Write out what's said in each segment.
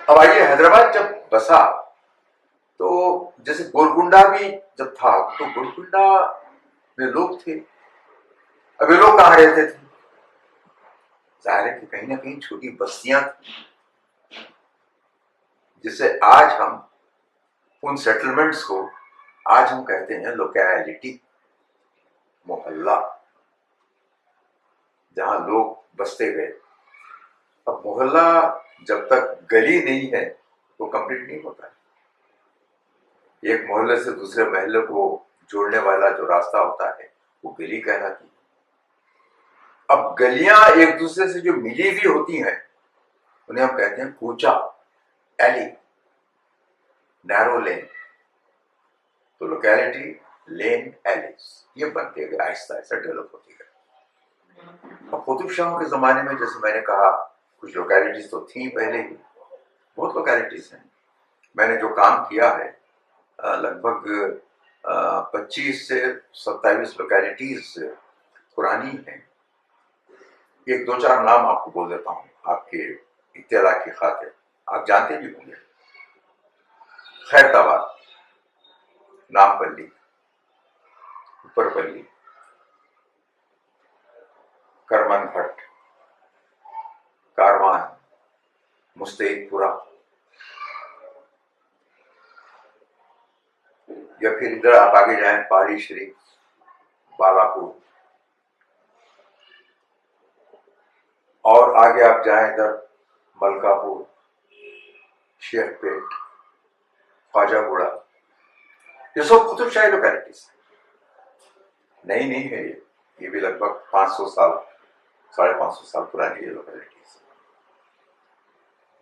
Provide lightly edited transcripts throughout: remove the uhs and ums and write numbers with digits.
अब आइए, हैदराबाद जब बसा तो जैसे गोलकुंडा भी जब था तो गोलकुंडा में लोग थे। अब ये लोग कहाँ रहते थे? जाहिर है कि कहीं ना कहीं छोटी बस्तियां थी, जिसे आज हम उन सेटलमेंट्स को आज हम कहते हैं लोकेलिटी, मोहल्ला, जहां लोग बसते गए। अब मोहल्ला जब तक गली नहीं है वो कंप्लीट नहीं होता है। एक मोहल्ले से दूसरे मोहल्ले को जोड़ने वाला जो रास्ता होता है वो गली कहलाती है। अब गलियां एक दूसरे से जो मिली हुई होती हैं उन्हें हम कहते हैं कूचा, एली, नैरो लेन। तो लोकेलिटी, लेन, एलिस, ये बनते गए, आहिस्ता आहिस्ता डेवलप होती गए। अब कुतुब शाह के जमाने में जैसे मैंने कहा कुछ लोकेलिटीज तो थी पहले ही, बहुत लोकेलिटीज हैं। मैंने जो काम किया है लगभग 25 से 27 लोकेलिटीज पुरानी हैं। एक दो चार नाम आपको बोल देता हूं आपके इत्तला की खातिर, आप जानते भी होंगे। खैरताबाद, नामपल्ली, ऊपरपल्ली, करमनघट, कारवान, मुस्तैदपुरा, या फिर इधर आप आगे जाएं पहाड़ी शरीफ, बालापुर, और आगे आप जाएं इधर मलकापुर, शेखपेट, ख्वाजागुड़ा, ये सब कुतुब शाही लोकेलिटीज नहीं है। ये भी लगभग 500 साल, 550 साल पुरानी ये लोकेलिटीज।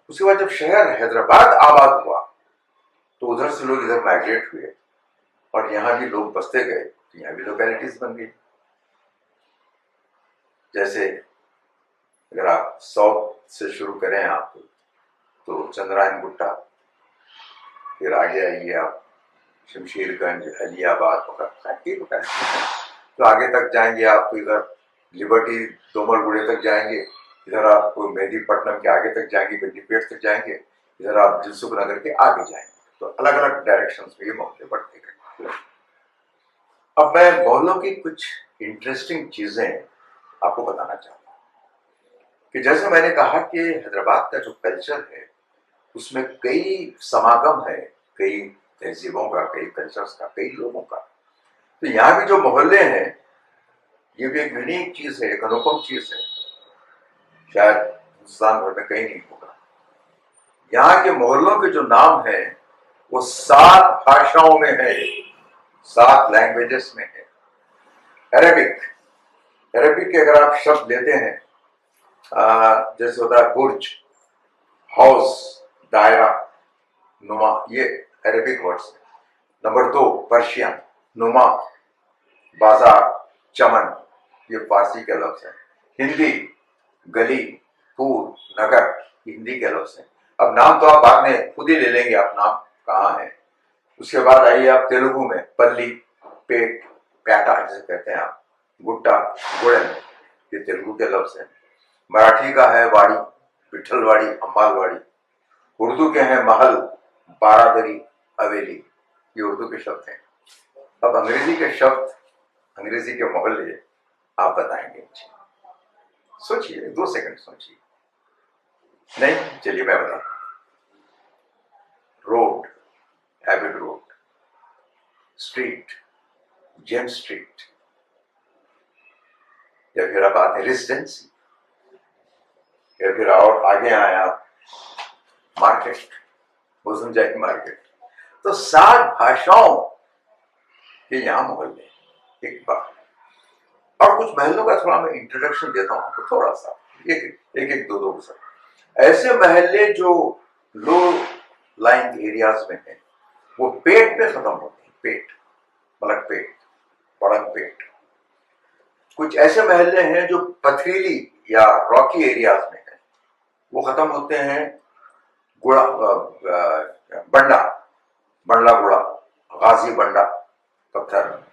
उसके बाद जब शहर हैदराबाद आबाद हुआ तो उधर से लोग इधर माइग्रेट हुए और यहां भी लोग बसते गए, तो यहां भी लोकेलिटीज बन गई। जैसे अगर आप साउथ से शुरू करें आप तो चंद्रायन गुट्टा, फिर आगे आइए आप शमशेरगंज, अलियाबाद, तो आगे तक जाएंगे आप तो इधर लिबर्टी, दोमलगुड़े तक जाएंगे, इधर आप मेहदीपट्टनम के आगे तक जाएंगे, गंडीपेट तक जाएंगे, इधर आप दिलसुख नगर के आगे जाएंगे। तो अलग अलग डायरेक्शंस में ये मोहल्ले बढ़ते गए। अब मैं मोहल्लों की कुछ इंटरेस्टिंग चीजें आपको बताना चाहता हूं कि जैसे मैंने कहा कि हैदराबाद का जो कल्चर है उसमें कई समागम है, कई तहजीबों का, कई कल्चर्स का, कई लोगों का। तो यहाँ भी जो मोहल्ले हैं ये भी एक यूनिक चीज है, एक अनुपम चीज है, शायद हिंदुस्तान भर में कहीं नहीं होगा। यहाँ के मोहल्लों के जो नाम है वो 7 भाषाओं में है, 7 लैंग्वेजेस में है। अरेबिक के अगर आप शब्द लेते हैं जैसे होता है बुर्ज, हाउस, दायरा, नुमा, ये अरेबिक वर्ड्स है। नंबर 2 पर्शियन, नुमा, बाजार, चमन, ये फारसी के लफ्ज है। हिंदी, गली, पूर, नगर, हिंदी के लफ्ज है। अब नाम तो आप बाद में खुद ही ले लेंगे, आप नाम कहाँ है। उसके बाद आइए आप तेलुगु में पल्ली, पेट, प्याटा जिसे कहते हैं आप, गुट्टा, गुड़न, ये तेलुगु के लफ्ज है। मराठी का है वाड़ी, विठलवाड़ी, अम्बालवाड़ी। उर्दू के हैं महल, बारादरी, हवेली, ये उर्दू के शब्द हैं। अब अंग्रेजी के शब्द, अंग्रेजी के मोहल्ले आप बताएंगे। सोचिए, 2 सेकंड सोचिए। नहीं, चलिए मैं बताता हूं। Road, habit road, street, James street, या फिर आप आते रेजिडेंसी, या फिर और आगे आए आप मार्केट, बोसनजाई मार्केट। तो 7 भाषाओं के यहाँ मोहल्ले। एक बार और कुछ महलों का थोड़ा मैं इंट्रोडक्शन देता हूं आपको, थोड़ा सा, एक दो ऐसे महल्ले जो लो लाइंग एरियाज में है वो पेट पे खत्म होते हैं। पेट, मलकपेट, बड़ंगपेट। कुछ ऐसे महल्ले हैं जो पथरीली या रॉकी एरियाज में है, वो खत्म होते हैं गुड़ा, बंडा, बंडला गुड़ा, गाजी बंडा, पत्थर।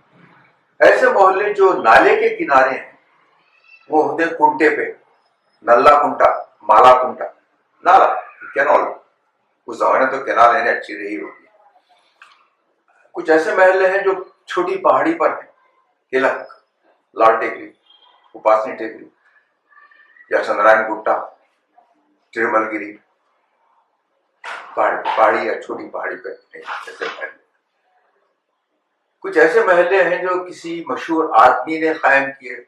ऐसे मोहल्ले जो नाले के किनारे हैं वो होते हैं कुंटे पे, नल्ला कुंटा, माला कुंटा, नाला, कैनॉल। उस जमाने तो केनाल लेने अच्छी रही होगी। कुछ ऐसे महल हैं जो छोटी पहाड़ी पर हैं, तिलक, लाल टेकरी, उपासनी टेकरी या चंद्रायन गुट्टा, तिरुमलगिरी, पहाड़ी या छोटी पहाड़ी पर ऐसे महल। कुछ ऐसे महल हैं जो किसी मशहूर आदमी ने कायम किए,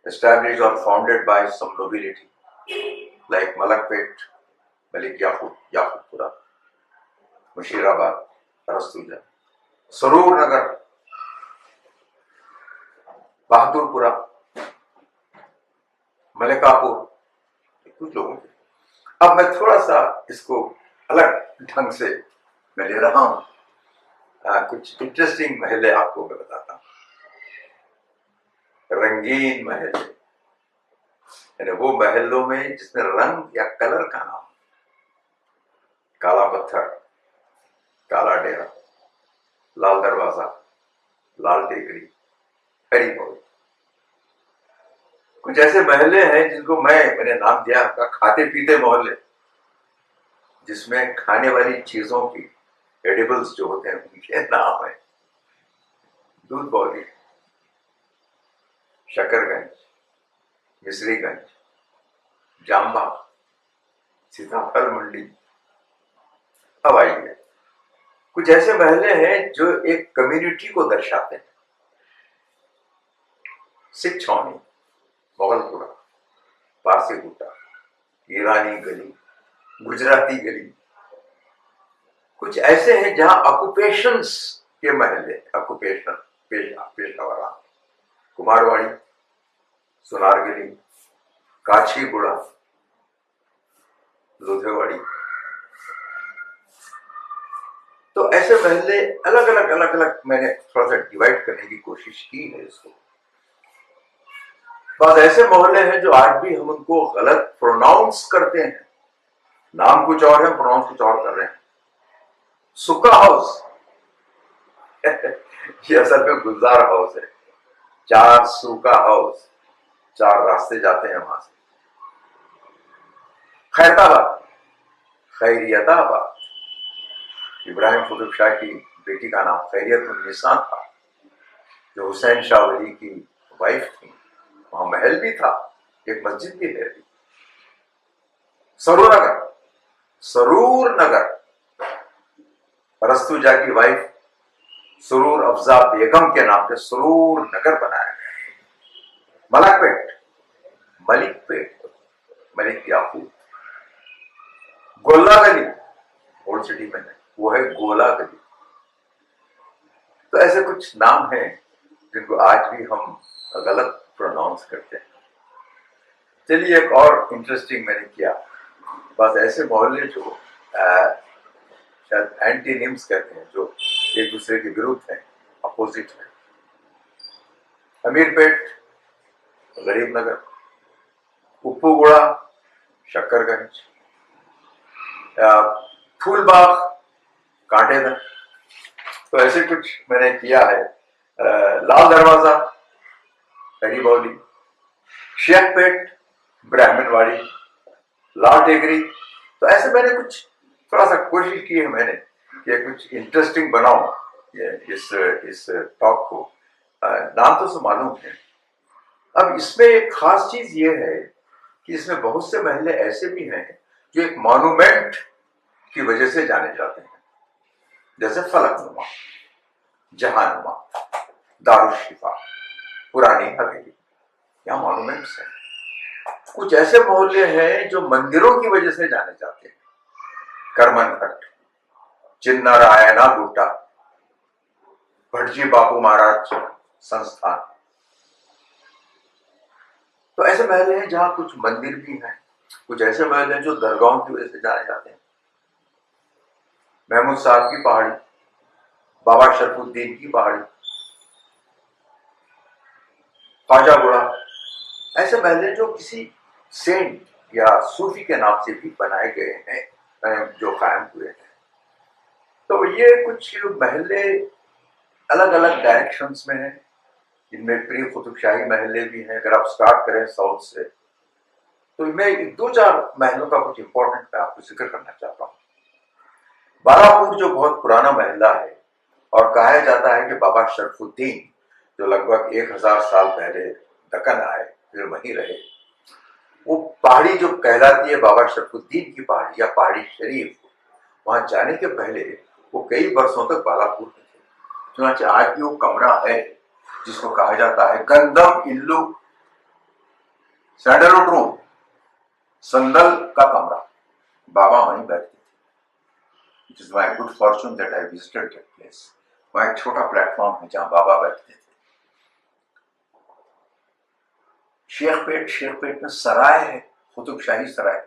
established or founded by some nobility, like Malakpet, Malik Yakubpura, Mushirabad, Arastuja, Sarur Nagar, Bahadurpura, मलिकापुर, कुछ लोगों के। अब मैं थोड़ा सा इसको अलग ढंग से मैं ले रहा हूं, कुछ इंटरेस्टिंग महल आपको मैं बताता हूं। रंगीन महल, यानी वो महलों में जिसमें रंग या कलर का नाम, काला पत्थर, काला डेरा, लाल दरवाजा, लाल टेकरी, हरी पौड़ी। कुछ ऐसे महल्ले हैं जिनको मैंने नाम दिया खाते पीते मोहल्ले, जिसमें खाने वाली चीजों की एडिबल्स जो होते हैं उनके नाम है दूध बौली, शकरगंज, मिश्रीगंज, जाम्बा, सीताफल मंडी। अब आइए, कुछ ऐसे महल्ले हैं जो एक कम्युनिटी को दर्शाते हैं। सिख छावनी, मोगलपुरा, पारसी गुट्टा, ईरानी गली, गुजराती गली। कुछ ऐसे हैं जहां ऑक्युपेशंस के महल्ले, ऑक्युपेशन, पेशा, कुमारवाड़ी, सुनारगली, काछीगुड़ा, लुधेवाड़ी। तो ऐसे महल्ले अलग अलग मैंने थोड़ा सा डिवाइड करने की कोशिश की है इसको। बस ऐसे मोहल्ले हैं जो आज भी हम उनको गलत प्रोनाउंस करते हैं, नाम कुछ और है, प्रोनाउंस कुछ और कर रहे हैं। सुक्का हाउस ये असल में गुलजार हाउस है। 4 सूखा हाउस, 4 रास्ते जाते हैं वहां से। खैरताबाद, खैरियताबाद, इब्राहिम कुतुब शाह की बेटी का नाम खैरियतुन्निसा था, जो हुसैन शाह वली की वाइफ थी। वहां महल भी था, एक मस्जिद भी है। सरूर नगर, अरस्तुजा की वाइफ सुरूर अफजा बेगम के नाम से सुरूर नगर बनाया गया। मलकपेट, मलिक याकूब, गोला गली ओल्ड सिटी में है, वो है गोला गली। तो ऐसे कुछ नाम हैं जिनको आज भी हम गलत प्रोनाउंस करते हैं। चलिए, एक और इंटरेस्टिंग मैंने किया, बस ऐसे मोहल्ले जो शायद एंटीनिम्स कहते हैं, जो एक दूसरे के विरुद्ध हैं, अपोजिट है। अमीरपेट, गरीब नगर, उप्पूगुड़ा, शक्करगंज, फूलबाग, कांटेदार। तो ऐसे कुछ मैंने किया है। लाल दरवाजा, हरीबौली, शेखपेट, ब्राह्मणवाड़ी, लाल टेकरी। तो ऐसे मैंने कुछ थोड़ा सा कोशिश की है मैंने कि कुछ इंटरेस्टिंग बनाऊं इस टॉक को। नाम तो मालूम है। अब इसमें एक खास चीज ये है कि इसमें बहुत से महल्ले ऐसे भी हैं जो एक मॉन्यूमेंट की वजह से जाने जाते हैं, जैसे फलकनुमा, जहानुमा, दारुशिफा, पुरानी हवेली, यहाँ मॉन्यूमेंट्स हैं। कुछ ऐसे मोहल्ले हैं जो मंदिरों की वजह से जाने जाते हैं, करमनघट, चिन्नारायणा गुट्टा, भटजी बापू महाराज संस्थान। तो ऐसे महल हैं जहां कुछ मंदिर भी हैं। कुछ ऐसे महल हैं जो दरगाहों की वजह से जाने जाते हैं, महमूद साहब की पहाड़ी, बाबा शरफुद्दीन की पहाड़ी, ख्वाजागुड़ा। ऐसे महल हैं जो किसी सेंट या सूफी के नाम से भी बनाए गए हैं, जो कायम हुए हैं। तो ये कुछ महल्ले अलग अलग डायरेक्शंस में हैं। इनमें प्री कुतुबशाही महल्ले भी हैं। अगर आप स्टार्ट करें साउथ से, तो मैं 2-4 महलों का कुछ इंपॉर्टेंट मैं आपको जिक्र करना चाहता हूँ। बालापुर जो बहुत पुराना महल्ला है और कहा जाता है कि बाबा शरफुद्दीन जो लगभग 1000 साल पहले दक्कन आए फिर वहीं रहे, वो पहाड़ी जो कहलाती है बाबा शरफुद्दीन की पहाड़ी या पहाड़ी शरीफ, वहां जाने के पहले वो कई वर्षों तक बालापुर में थे। चुनाचे आज भी वो कमरा है जिसको कहा जाता है गंधम इल्लू सैंडलवुड रूम, संदल का कमरा। बाबा वहीं बैठते थे। It is my good Fortune that I visited that place. वहां एक छोटा प्लेटफॉर्म है जहां बाबा बैठते थे। शेखपेट में सराय है, कुतुबशाही सराय,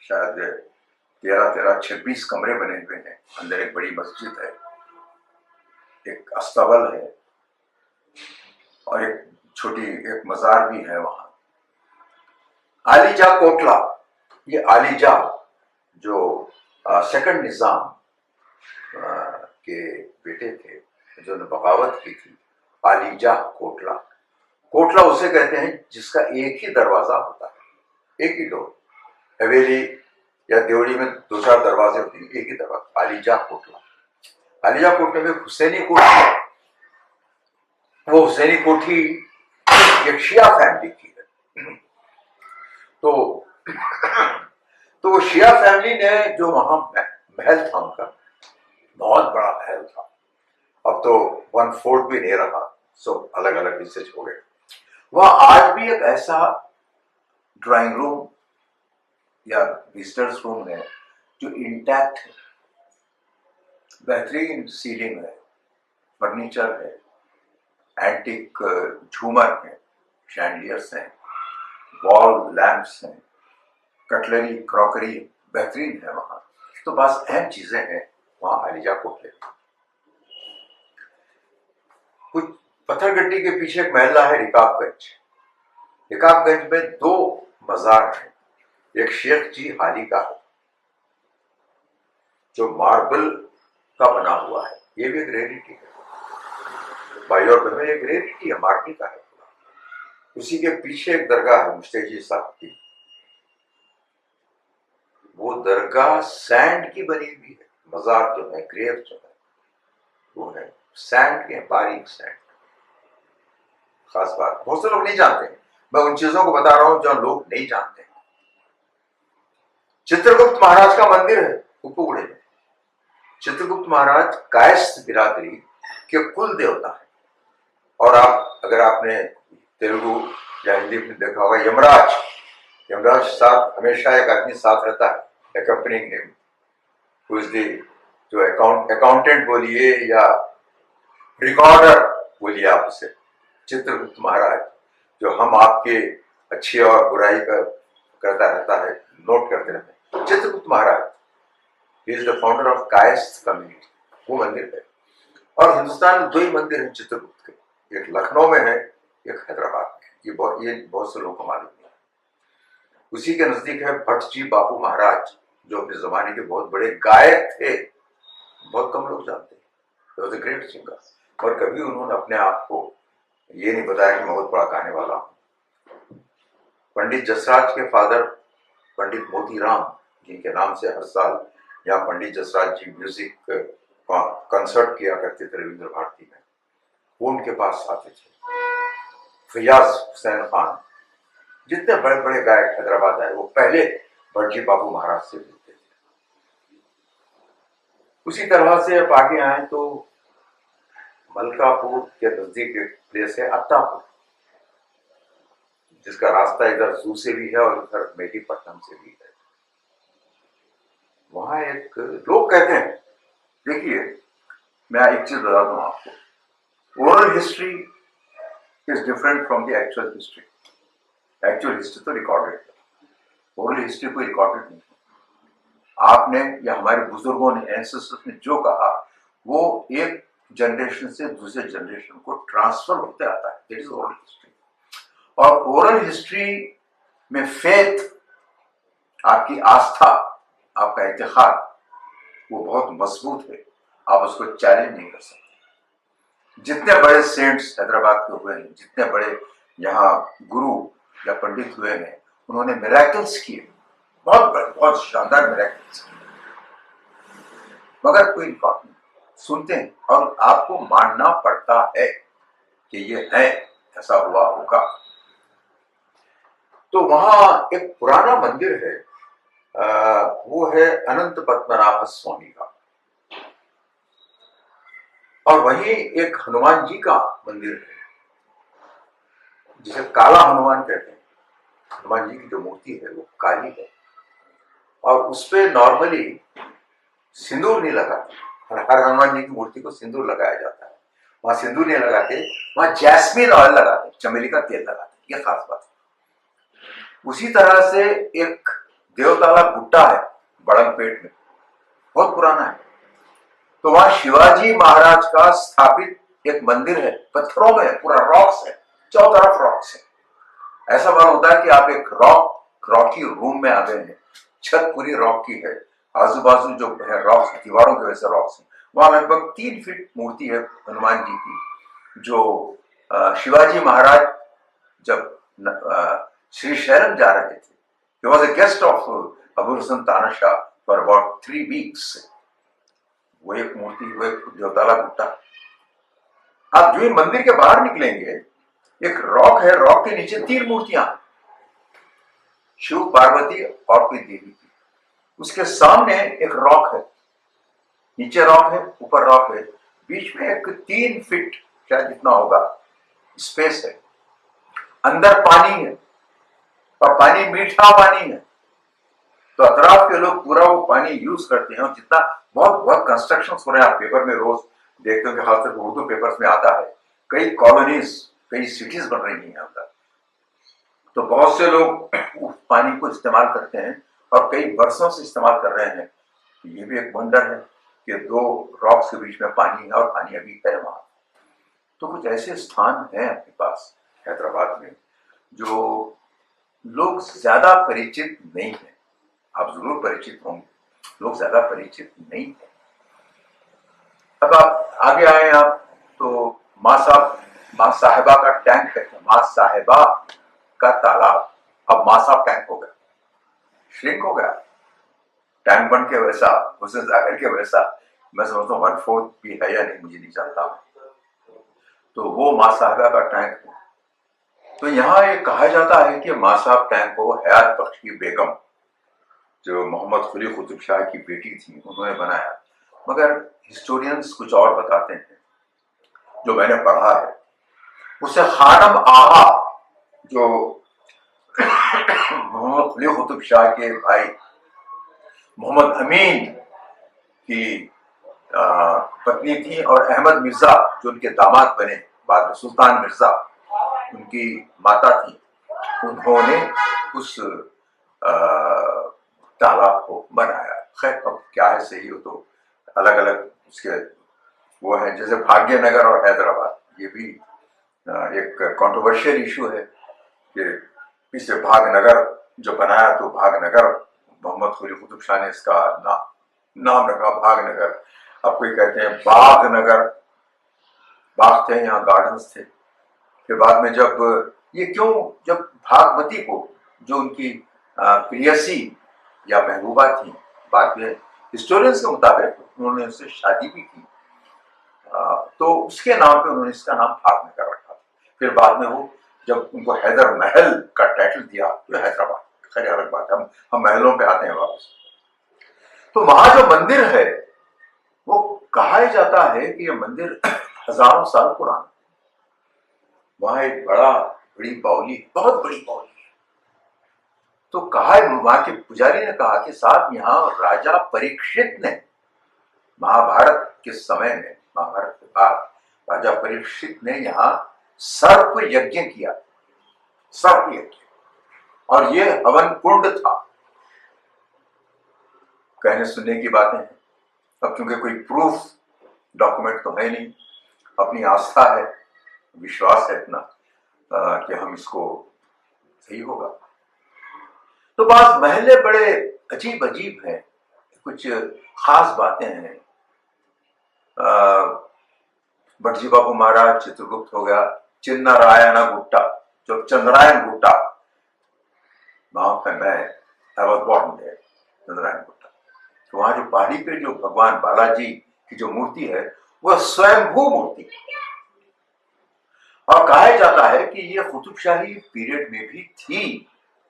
शायद 13-26 कमरे बने हुए हैं। अंदर एक बड़ी मस्जिद है, एक अस्तबल है और एक छोटी एक मजार भी है वहां। आलीजा कोटला, ये आलीजा जो सेकंड निजाम के बेटे थे जिन्होंने बगावत की थी, आलीजा कोटला। कोटला उसे कहते हैं जिसका एक ही दरवाजा होता है, एक ही डोर। हवेली या देवड़ी में 2-4 दरवाजे होते हैं, एक ही दरवाजा। आलीजा कोटला, आलीजा कोटले में हुसैनी कोठी, वो हुसैनी कोठी एक शिया फैमिली की है। तो वो शिया फैमिली ने जो वहां महल था उनका, बहुत बड़ा महल था। अब तो 1/4 भी नहीं रहा, सब अलग अलग हिस्से हो गए। वहां आज भी एक ऐसा ड्राइंग रूम या विजिटर्स रूम है जो इंटैक्ट है। बेहतरीन सीलिंग है, फर्नीचर है, एंटिक झूमर है, शैंडलियर्स हैं, वॉल लैंप्स हैं, कटलरी क्रॉकरी बेहतरीन है वहां। तो बस अहम चीजें हैं वहां आलीजा कोटले। कुछ पत्थरगट्टी के पीछे एक महल्ला है रिकाबगंज। रिकाबगंज में 2 मजार हैं। एक शेख जी हाली का है जो मार्बल का बना हुआ है, ये भी एक रेयरिटी है भाई, और में एक रेयरिटी है, मार्बल का है। उसी के पीछे एक दरगाह है मुश्ताकी साहब की। वो दरगाह सैंड की बनी हुई है। मजार जो है, ग्रेव जो है, वो है सैंड के, बारीक सैंड। खास बात बहुत से लोग नहीं जानते, मैं उन चीजों को बता रहा हूं जो लोग नहीं जानते। चित्रगुप्त महाराज का मंदिर है उपगुड़े में। चित्रगुप्त महाराज कायस्थ बिरादरी के कुल देवता है। और आप अगर आपने तेलुगु या हिंदी में देखा होगा, यमराज साथ हमेशा एक आदमी साथ रहता है, accompanying him, who is the जो अकाउंटेंट बोलिए या रिकॉर्डर बोलिए आप उसे। चित्रगुप्त महाराज जो हम आपके अच्छी और बुराई का करता रहता है, नोट करते रहते हैं। Chitragupta Maharaj he is the founder of Kayastha community, वो मंदिर है। और हिंदुस्तान में 2 ही मंदिर हैं चित्रगुप्त के, एक लखनऊ में है, एक हैदराबाद में। ये बहुत से लोगों को मालूम नहीं है। उसी के नजदीक है भट्ट जी बापू महाराज जो अपने जमाने के बहुत बड़े गायक थे, बहुत कम लोग जानते हैं। Great singer. और कभी उन्होंने अपने आप को ये नहीं बताया कि मैं बहुत बड़ा गाने वाला हूं। पंडित जसराज के फादर पंडित मोतीराम, जिनके नाम से हर साल यहाँ पंडित जसराज जी म्यूजिक कंसर्ट किया करते थे रविंद्र भारती में, वो उनके पास आते थे। फयाज हुसैन खान, जितने बड़े बड़े गायक हैदराबाद आए वो पहले भटजी बाबू महाराज से मिलते थे। उसी तरह से अब आगे आए तो मलकापुर के नजदीक एक प्लेस है अत्तापुर, जिसका रास्ता इधर जू से भी है और उधर मेडीपट्टनम से भी है। वहां एक लोग कहते हैं, देखिए मैं एक चीज बता दूं आपको, oral history is different from the actual history. Actual history तो रिकॉर्डेड है, ओरल हिस्ट्री कोई रिकॉर्डेड नहीं है। आपने या हमारे बुजुर्गों ने, एंसेस्टर्स ने जो कहा वो एक जनरेशन से दूसरे जनरेशन को ट्रांसफर होते आता है, दैट इज ओरल हिस्ट्री। और ओरल हिस्ट्री में फेथ, आपकी आस्था, आपका इतिहाद, वो बहुत मजबूत है, आप उसको चैलेंज नहीं कर सकते। जितने बड़े सेंट्स हैदराबाद के हुए हैं, जितने बड़े यहाँ गुरु या पंडित हुए हैं, उन्होंने मिरेकल्स किए, बहुत शानदार मिरेकल्स किए। मगर कोई बात नहीं, सुनते हैं और आपको मानना पड़ता है कि ये है, ऐसा हुआ होगा। तो वहां एक पुराना मंदिर है, वो है अनंत पद्मनाभ स्वामी का, और वहीं एक हनुमान जी का मंदिर है जिसे काला हनुमान कहते हैं। हनुमान जी की जो मूर्ति है वो काली है, और उसपे नॉर्मली सिंदूर नहीं लगाते। हर हनुमान जी की मूर्ति को सिंदूर लगाया जाता है, वहां सिंदूर नहीं लगाते, वहां जैस्मिन ऑयल लगाते, चमेली का तेल लगाते, ये खास बात है। उसी तरह से एक देवताला गुट्टा है बड़ंगपेट में, बहुत पुराना है। तो वहां शिवाजी महाराज का स्थापित एक मंदिर है, पत्थरों में, पूरा रॉक्स है, चारों तरफ रॉक्स है। ऐसा मालूम होता है कि आप एक रॉकी रूम में आ गए हैं, छत पूरी रॉक की है, आजू बाजू जो है रॉक्स, दीवारों के वैसे रॉक्स हैं। वहां लगभग 3 फीट मूर्ति है हनुमान जी की, जो शिवाजी महाराज जब श्री शैलम जा रहे थे, he was a guest of Abu Hasan तानाशाह for about 3 weeks। वो एक मूर्ति, वो एक देवताला गुट्टा। आप जो ही मंदिर के बाहर निकलेंगे, एक रॉक है, रॉक के नीचे 3 मूर्तियां, शिव, पार्वती और कोई देवी की। उसके सामने एक रॉक है, नीचे रॉक है, ऊपर रॉक है, बीच में एक 3 फीट शायद जितना होगा स्पेस है, अंदर पानी है, और पानी मीठा पानी है। तो अतराफ के लोग पूरा वो पानी यूज करते हैं, और जितना बहुत बहुत कंस्ट्रक्शन हो रहे हैं, आप पेपर में रोज देखते हो कि खासकर उर्दू पेपर्स में आता है, कई कॉलोनीज, कई सिटीज बन रही हैं अंदर। तो बहुत से लोग उस पानी को इस्तेमाल करते हैं, और कई वर्षों से इस्तेमाल कर रहे हैं। ये भी एक वंडर है कि 2 रॉक्स के बीच में पानी है, और पानी अभी है वहां। तो कुछ ऐसे स्थान हैं अपने पास हैदराबाद में जो लोग ज्यादा परिचित नहीं है। आप जरूर परिचित होंगे, लोग ज्यादा परिचित नहीं है। अब आप आगे आए आप तो मां साहिबा का टैंक कहते हैं, मां साहिबा का तालाब, अब मां साहब टैंक हो गया, श्रिंक हो गया, टैंक बन के वैसा, हुसैन सागर के वैसा। मैं समझता हूँ 1/4 भी है या नहीं, मुझे नहीं जानता। तो वो मां साहिबा का टैंक है। तो यहाँ ये कहा जाता है कि मां साहब टैंक को हयात बख्श की बेगम, जो मोहम्मद कुली कुतुब शाह की बेटी थी, उन्होंने बनाया। मगर हिस्टोरियंस कुछ और बताते हैं, जो मैंने पढ़ा है। उसे खानम आगा, जो मोहम्मद कुली कुतुब शाह के भाई मोहम्मद अमीन की पत्नी थी, और अहमद मिर्जा जो उनके दामाद बने बाद में, सुल्तान मिर्जा उनकी माता थी, उन्होंने उस तालाब को बनाया। खैर अब क्या है सही हो तो अलग अलग उसके वो है, जैसे भाग्यनगर और हैदराबाद, ये भी एक कंट्रोवर्शियल इशू है कि इसे भागनगर जो बनाया, तो भागनगर मोहम्मद कुली कुतुब शाह ने इसका नाम रखा भागनगर। अब कोई कहते हैं बागनगर, बाग थे यहाँ, गार्डन्स थे। फिर बाद में जब ये क्यों, जब भागवती को, जो उनकी प्रियसी या महबूबा थी, बाद में हिस्टोरियंस के मुताबिक उन्होंने उससे शादी भी की, तो उसके नाम पे उन्होंने इसका नाम भागनगर रखा। फिर बाद में वो जब उनको हैदर महल का टाइटल दिया, तो हैदराबाद, खैर अलग बात है, हम महलों पे आते हैं वापस। तो वहां जो मंदिर है, वो कहा जाता है कि यह मंदिर हजारों साल पुराना। वहां एक बड़ी बावली, बहुत बड़ी बावली है। तो कहा, वहां के पुजारी ने कहा कि साहब यहाँ राजा परीक्षित ने महाभारत के समय में, महाभारत के बाद राजा परीक्षित ने यहाँ सर्प यज्ञ किया, सर्प यज्ञ, और ये हवन कुंड था। कहने सुनने की बातें हैं, अब क्योंकि कोई प्रूफ डॉक्यूमेंट तो है नहीं, अपनी आस्था है, विश्वास है इतना कि हम इसको सही होगा। तो बात महले बड़े अजीब अजीब हैं, कुछ खास बातें हैं। भटजी बाबू महाराज, चित्रगुप्त हो गया, चिन्नारायण गुट्टा, जो चंद्रायन गुट्टा, वहां पे मैं I was born there, Chandrayan Gutta. तो वहां जो पहाड़ी पे जो भगवान बालाजी की जो मूर्ति है वह स्वयंभू मूर्ति है। और कहा जाता है कि ये कुतुबशाही पीरियड में भी थी।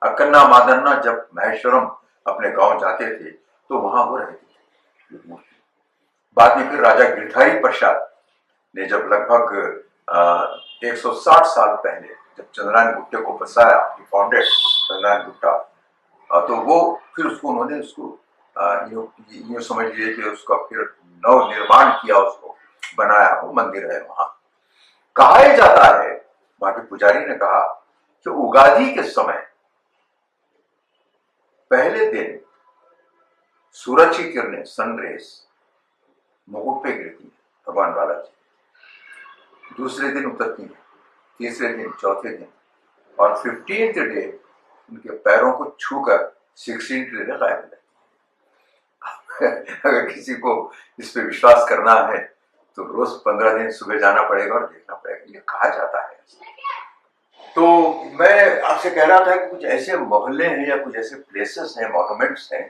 अक्कन्ना मादन्ना जब महेश्वरम अपने गांव जाते थे तो वहां वो रहती थी मूर्ति। बाद में फिर राजा गिरधारी प्रसाद ने जब लगभग 160 साल पहले जब चंद्रनारायण गुट्टे को बसाया, फाउंडेड चंद्रनारायण गुट्टा, तो वो फिर उसको उन्होंने उसको यूं समझ लीजिए कि उसका फिर नव निर्माण किया, उसको बनाया, वो मंदिर है वहां। कहा जाता है, वहां के पुजारी ने कहा कि उगादि के समय पहले दिन सूरज की किरणें, सनरेज मुकुट पे गिरती है भगवान बालाजी, दूसरे दिन उतरती है, तीसरे दिन, चौथे दिन, और 15th डे उनके पैरों को छूकर 16th डे गायब हो जाती है। अगर किसी को इस पे विश्वास करना है तो रोज 15 दिन सुबह जाना पड़ेगा और देखना पड़ेगा, ये कहा जाता है। तो मैं आपसे कह रहा था कि कुछ ऐसे मोहल्ले हैं या कुछ ऐसे प्लेसेस हैं, मॉन्यूमेंट्स हैं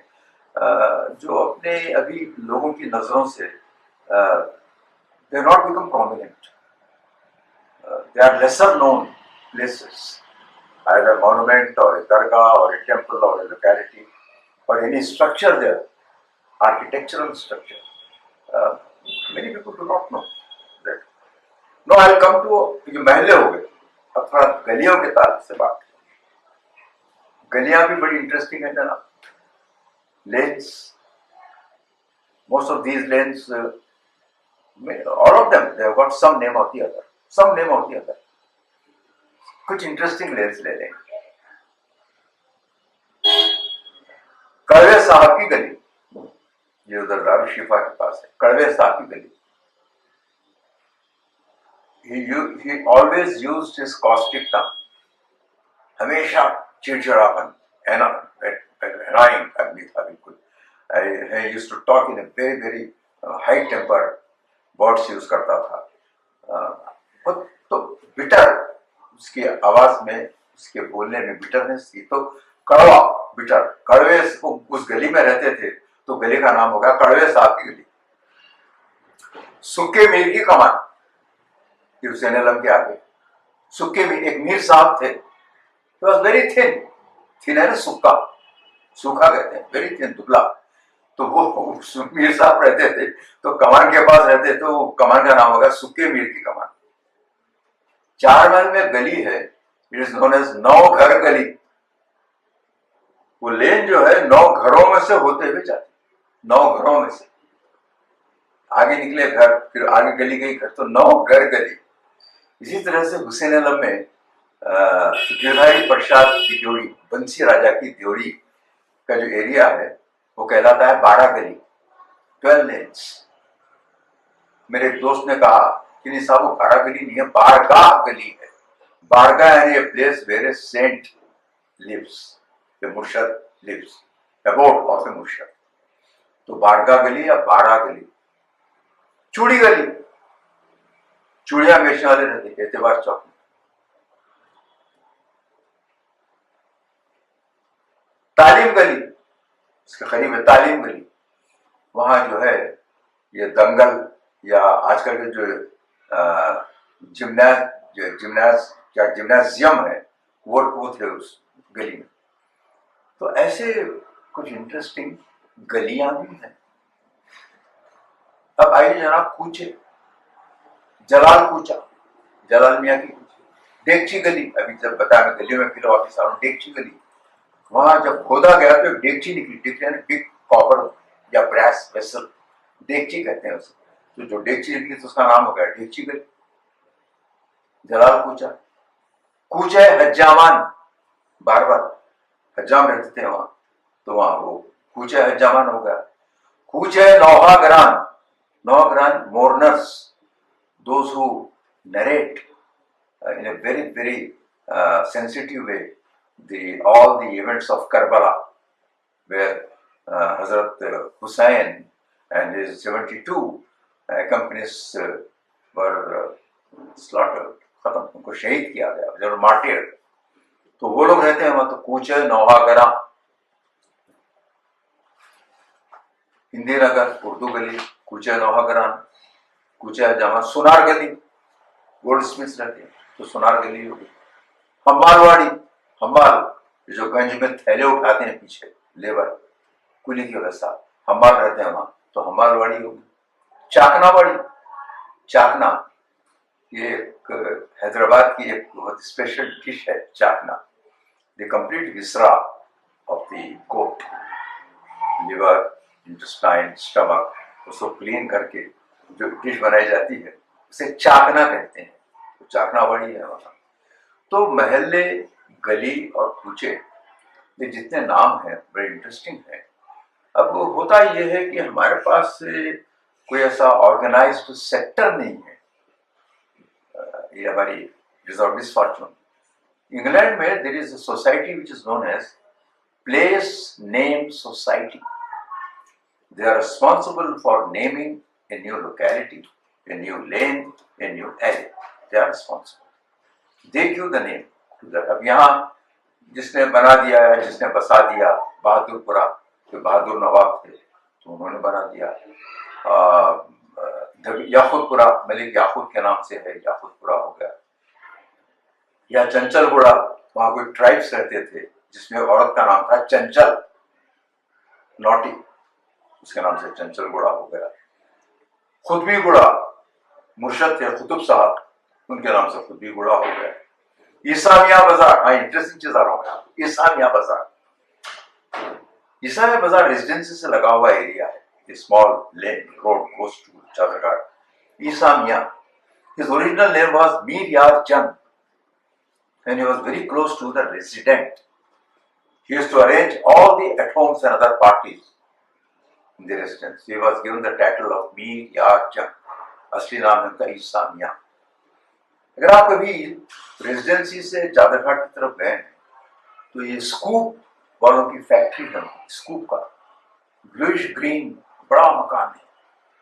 जो अपने अभी लोगों की नजरों से they not become prominent, they are lesser known places, either monument or a dargah or a temple or a locality or any structure there, architectural structure. Many people do not know that. No, I'll come to जो महल्ले हो गए, अब थोड़ा गलियों के ताल्लुक से बात। गलियां भी बड़ी इंटरेस्टिंग है ना। Lanes, most of these lanes, all of them, they have got some name or the other, some name or the other. कुछ इंटरेस्टिंग लेंस ले लेंगे। कड़वे साहब की गली, ये उधर दारुशिफा के पास है, कड़वे साहब की गली। He always used his caustic tongue, हमेशा चिड़चिड़ापन, annoying आदमी था बिल्कुल। He used to talk in a very very high temper words use करता था। तो बिटर उसकी आवाज में, उसके बोलने में बिटरनेस थी। तो कड़वा, बिटर, कड़वे उस गली में रहते थे तो गली का नाम होगा कड़वे साहब की गली। सुक्के मीर की कमान, हुसैन आलम के आगे सुक्के मीर, एक मीर साहब थे, वॉज वेरी थिन, थिन है ना, सूखा, सूखा कहते हैं, वेरी थिन, दुबला। तो वो मीर साहब रहते थे तो कमान के पास रहते, तो कमान का नाम होगा सुक्के मीर की कमान। 4 माइल में गली है, इट इज नोन एज 9 घर गली। वो लेन जो है 9 घरों में से होते हुए जाती, 9 घरों में से आगे निकले घर, फिर आगे गली गई घर, तो 9 घर गली। इसी तरह से हुसैन आलम में गिरधारी प्रसाद की ड्योढ़ी, बंसी राजा की ड्योढ़ी का जो एरिया है वो कहलाता है 12 गली, 12 लेन्स। मेरे एक दोस्त ने कहा कि नहीं साहब वो 12 गली नहीं है, बारगाह गली है। बारगाह यानी a place where a saint lives, the मुर्शद लिव्स, अबोर्ड ऑफ ए मुर्शद। तो बारगाह गली या 12 गली। चूड़ी गली, चूड़ियां बेचने वाले रहते एतबार चौक में। तालीम गली, इसके करीब है तालीम गली, वहां जो है ये दंगल या आजकल के जो जिम्नाजियम है वो थे उस गली में। तो ऐसे कुछ इंटरेस्टिंग गलियां भी हैं। अब आइए जनाब कूचे, जलाल कूचा, जलाल मियाँ की कूची, डेगची गली, अभी जब बताया मैं गलियों में फिर वापिस आ रहा हूँ, डेगची गली। वहां जब खोदा गया तो डेगची निकली, डेगची यानी बिग कॉपर या ब्रास वेसल, डेगची कहते हैं उसे। तो जो डेगची निकली तो उसका नाम हो गया डेगची गली, जलाल कूचा। कूचे हज्जामान, बार बार हज्जाम रहते थे वहां, तो वहां वो कूचे हज्जामान हो गया। कूचे नौहागरान, नौहागरान मोर्नर्स, those who narrate in a very very sensitive way all the events of Karbala, where Hazrat Hussain and his 72 companies were slaughtered, खत्म, उनको शहीद किया गया, they were martyred। तो वो लोग रहते हैं वहां। तो कूचे नौहागरा, हिंदी नगर, उर्दू गली, कूचे नौहागरान, कूचे जमा, सुनार गली, गोल्ड स्मिथ रहते हैं तो सुनार गली होगी। हम्मालवाड़ी, हम्माल जो गंज में थैले उठाते हैं पीछे लेबर, कुली की व्यवस्था, हम्माल रहते हैं वहां तो हम्मालवाड़ी होगी। चाकनावाड़ी, चाकना ये एक हैदराबाद की एक बहुत स्पेशल डिश है chakna. The complete viscera of the goat, liver, intestine, stomach, उसको क्लीन करके जो डिश बनाई जाती है उसे चाकना कहते हैं, तो चाकनावाड़ी है वहां। तो महल्ले, गली और कूचे, ये जितने नाम हैं बड़े इंटरेस्टिंग हैं। अब होता यह है कि हमारे पास कोई ऐसा ऑर्गेनाइज्ड सेक्टर नहीं है, ये हमारी रिजॉर्व मिसफॉर्चून। इंग्लैंड में there is a society which is known as place name society. They are responsible for naming a new locality, a new lane, a new alley. They are responsible. They give the name to the. अब यहाँ जिसने बना दिया है, जिसने बसा दिया बहादुरपुरा, तो बहादुर नवाब थे तो उन्होंने बना दिया। याकूतपुरा मलिक याकूत के नाम से है, याकूतपुरा हो गया। या चंचलगुड़ा, वहां कोई ट्राइब्स रहते थे जिसमें औरत का नाम था चंचल, नौटी, उसके नाम से चंचलगुड़ा हो गया। खुतबीगुड़ा, मुर्शद थे कुतुब साहब, उनके नाम से खुतबीगुड़ा हो गया। ईसामिया बाजार, हाँ इंटरेस्टिंग चीज आ रहा हूँ, ईसामिया बाजार। ईसामिया बाजार रेजिडेंसी से लगा हुआ एरिया है, small lane road goes to Chaderghat. Isamiya, his original name was Mir Yar Chand and he was very close to the resident. He used to arrange all the at homes and other parties in the residence. He was given the title of Mir Yar Chand. असली नाम है उनका ईसामिया। अगर आप कभी residency से चादरघाट की तरफ गए तो ये स्कूप वालों की फैक्ट्री है, स्कूप का ब्लूइश ग्रीन बड़ा मकान है,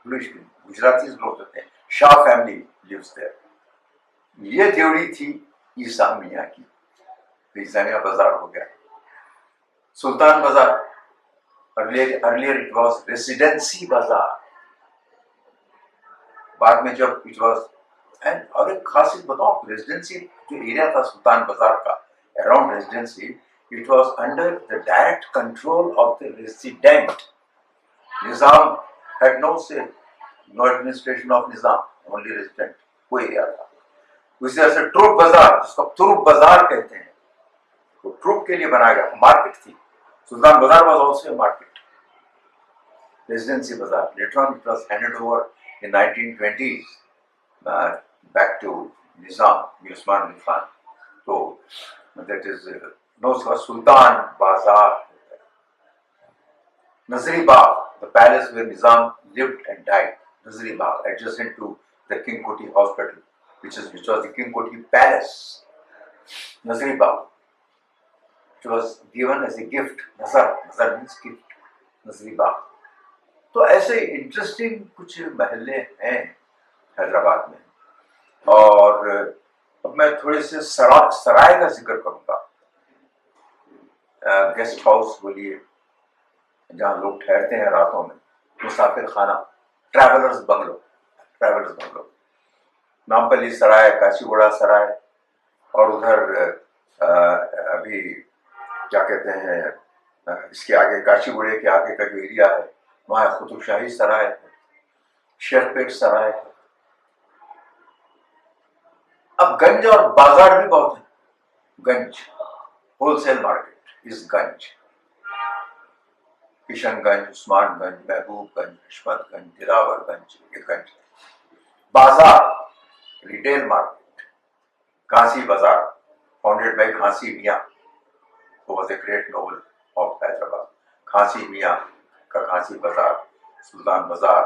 ब्लूइश ग्रीन, गुजराती लोग होते हैं, शाह फैमिली लिव्स देयर। ये थ्योरी थी ईसामिया की, ईसामिया बाजार हो गया। सुल्तान बाजार, earlier it was रेसिडेंसी बाजार, बाद में जब इट वॉज एंड, और एक खासियत बताओ, रेजिडेंसी जो एरिया था सुल्तान बाजार का around residency, it was under the direct control of the resident. Nizam had no say, no administration of Nizam, only resident, वो एरिया था। उसी तरह से ट्रुप बाजार, जिसको तुरुप बाजार कहते हैं, तो ट्रुप के लिए बनाया गया मार्केट थी। सुल्तान बाजार वॉज ऑल्सो मार्केट, रेजिडेंसी बाजार। Later on it was handed over in 1920s back to Nizam, Usman Ali Khan. So that is known as Sultan Bazar. Nazri Bagh, the palace where Nizam lived and died. Nazri Bagh, adjacent to the King Koti Hospital, which was the King Koti Palace. Nazri Bagh. It was given as a gift. Nazar means gift. Nazri Bagh. तो ऐसे interesting कुछ महल्ले हैं हैदराबाद में। और अब मैं थोड़े से सराय का जिक्र करूंगा। गेस्ट हाउस बोलिए, जहाँ लोग ठहरते हैं रातों में, मुसाफिर खाना, ट्रैवलर्स बंगलो, नामपल्ली सराय, काशीगुड़ा सराय, और उधर अभी क्या कहते हैं, इसके आगे काशीगुड़े के आगे का जो एरिया है वहां कुतुबशाही सराय है, शेखपेट सराय है। अब गंज और बाजार भी बहुत है। गंज, होलसेल मार्केट इज गंज, किशनगंज, उस्मानगंज, महबूबगंज, हिशमतगंज, दिलावरगंज, ये गंज। बाजार, रिटेल मार्केट, काशी बाजार, फाउंडेड बाय खांसी मियां, who was a great noble of Hyderabad. खांसी मियां का खांसी बाजार, सुल्तान बाजार,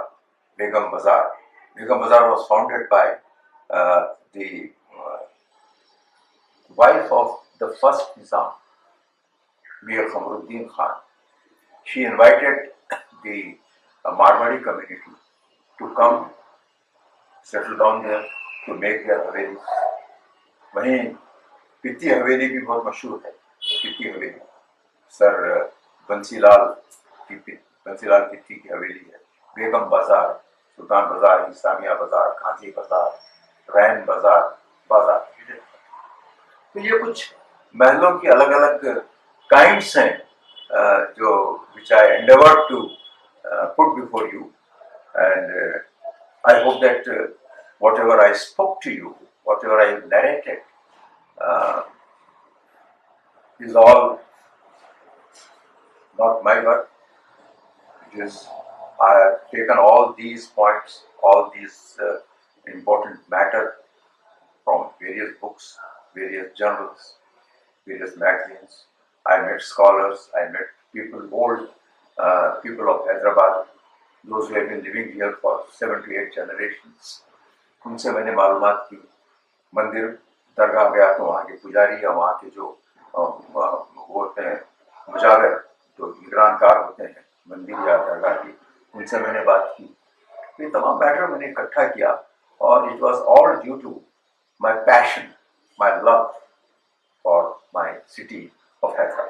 बेगम बाजार। बेगम बाजार was founded by the wife of the first Nizam, Mir Khamruddin Khan. She invited the Marwari community to come settle down there to make their हवेली। वहीं पित्ती हवेली भी बहुत मशहूर है, पित्ती हवेली, सर बंसीलाल की बंसीलाल कित्ती की हवेली है, बेगम बाजार, सुल्तान बाजार, इस्लामिया बाजार, गांधी बाजार, रैन बाजार, बाजार। तो ये कुछ महलों की अलग अलग काइंड्स हैं जो which I endeavored to put before you, and I hope that whatever I spoke to you, whatever I narrated, is all not my work. It is, I have taken all these points, all these important matter from various books, various journals, various magazines. I met scholars, I met people, old people of Hyderabad, those who have been living here for 7 to 8 generations. उनसे मैंने मालूमात की, मंदिर दरगाह गया तो वहाँ के पुजारी या वहाँ के जो वो होते हैं मुजावर, जो निगरानकार होते हैं मंदिर या दरगाह की, उनसे मैंने बात की। ये तमाम मैटर मैंने इकट्ठा किया और it was all due to my passion, my love for my city of Hyderabad.